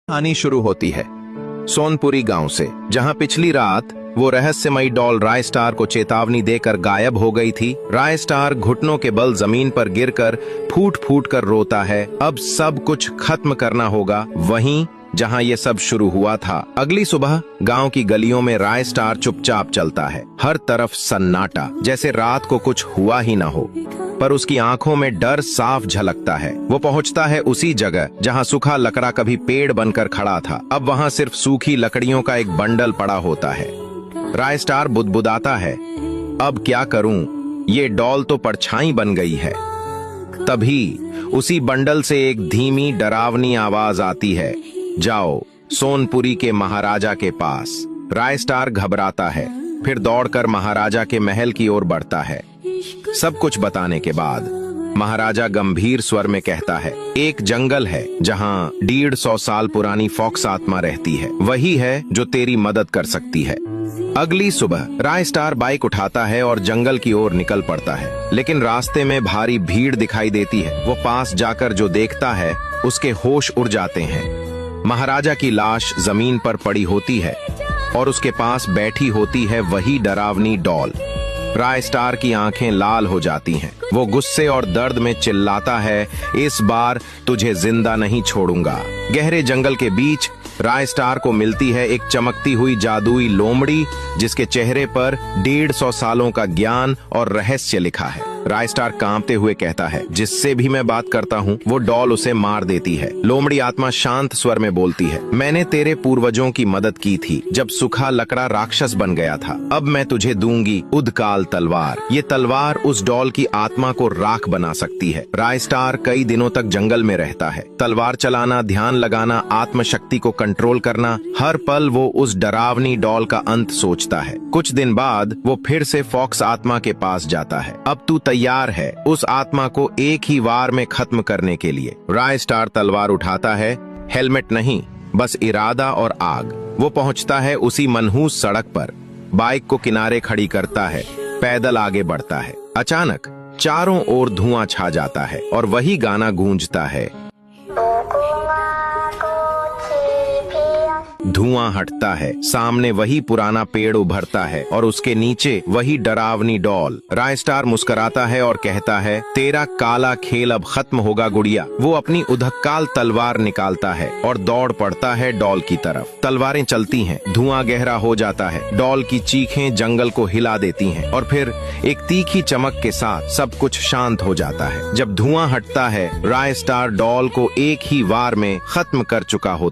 कहानी शुरू होती है सोनपुरी गांव से, जहां पिछली रात वो रहस्यमयी डॉल राय स्टार को चेतावनी देकर गायब हो गई थी। राय स्टार घुटनों के बल जमीन पर गिरकर फूट फूट कर रोता है। अब सब कुछ खत्म करना होगा। वहीं जहां ये सब शुरू हुआ था, अगली सुबह गांव की गलियों में राय स्टार चुपचाप चलता है। हर तरफ सन्नाटा, जैसे रात को कुछ हुआ ही ना हो, पर उसकी आंखों में डर साफ झलकता है। वो पहुंचता है उसी जगह जहां सूखा लकड़ा कभी पेड़ बनकर खड़ा था। अब वहां सिर्फ सूखी लकड़ियों का एक बंडल पड़ा होता है। राय स्टार बुदबुदाता है, अब क्या करूं, ये डॉल तो परछाई बन गई है। तभी उसी बंडल से एक धीमी डरावनी आवाज आती है, जाओ सोनपुरी के महाराजा के पास। राय स्टार घबराता है, फिर दौड़कर महाराजा के महल की ओर बढ़ता है। सब कुछ बताने के बाद महाराजा गंभीर स्वर में कहता है, एक जंगल है जहां 150 साल पुरानी फॉक्स आत्मा रहती है। वही है जो तेरी मदद कर सकती है। अगली सुबह राय स्टार बाइक उठाता है और जंगल की ओर निकल पड़ता है, लेकिन रास्ते में भारी भीड़ दिखाई देती है। वो पास जाकर जो देखता है, उसके होश उड़ जाते हैं। महाराजा की लाश जमीन पर पड़ी होती है और उसके पास बैठी होती है वही डरावनी डॉल। राय स्टार की आंखें लाल हो जाती हैं। वो गुस्से और दर्द में चिल्लाता है, इस बार तुझे जिंदा नहीं छोड़ूंगा। गहरे जंगल के बीच राय स्टार को मिलती है एक चमकती हुई जादुई लोमड़ी, जिसके चेहरे पर 150 सालों का ज्ञान और रहस्य लिखा है। राय स्टार कांपते हुए कहता है, जिससे भी मैं बात करता हूँ वो डॉल उसे मार देती है। लोमड़ी आत्मा शांत स्वर में बोलती है, मैंने तेरे पूर्वजों की मदद की थी जब सूखा लकड़ा राक्षस बन गया था। अब मैं तुझे दूंगी उदकाल तलवार। ये तलवार उस डॉल की आत्मा को राख बना सकती है। राय स्टार कई दिनों तक जंगल में रहता है। तलवार चलाना, ध्यान लगाना, आत्मशक्ति को कंट्रोल करना, हर पल वो उस डरावनी डॉल का अंत सोचता है। कुछ दिन बाद वो फिर से फॉक्स आत्मा के पास जाता है। अब तू तैयार है उस आत्मा को एक ही वार में खत्म करने के लिए? राय स्टार तलवार उठाता है, हेलमेट नहीं, बस इरादा और आग। वो पहुंचता है उसी मनहूस सड़क पर, बाइक को किनारे खड़ी करता है, पैदल आगे बढ़ता है। अचानक चारों ओर धुआं छा जाता है और वही गाना गूंजता है। धुआं हटता है, सामने वही पुराना पेड़ उभरता है और उसके नीचे वही डरावनी डॉल। राय स्टार मुस्कुराता है और कहता है, तेरा काला खेल अब खत्म होगा गुड़िया। वो अपनी उदकाल तलवार निकालता है और दौड़ पड़ता है डॉल की तरफ। तलवारें चलती हैं, धुआं गहरा हो जाता है, डॉल की चीखें जंगल को हिला देती हैं और फिर एक तीखी चमक के साथ सब कुछ शांत हो जाता है। जब धुआं हटता है, राय स्टार डॉल को एक ही वार में खत्म कर चुका होता है।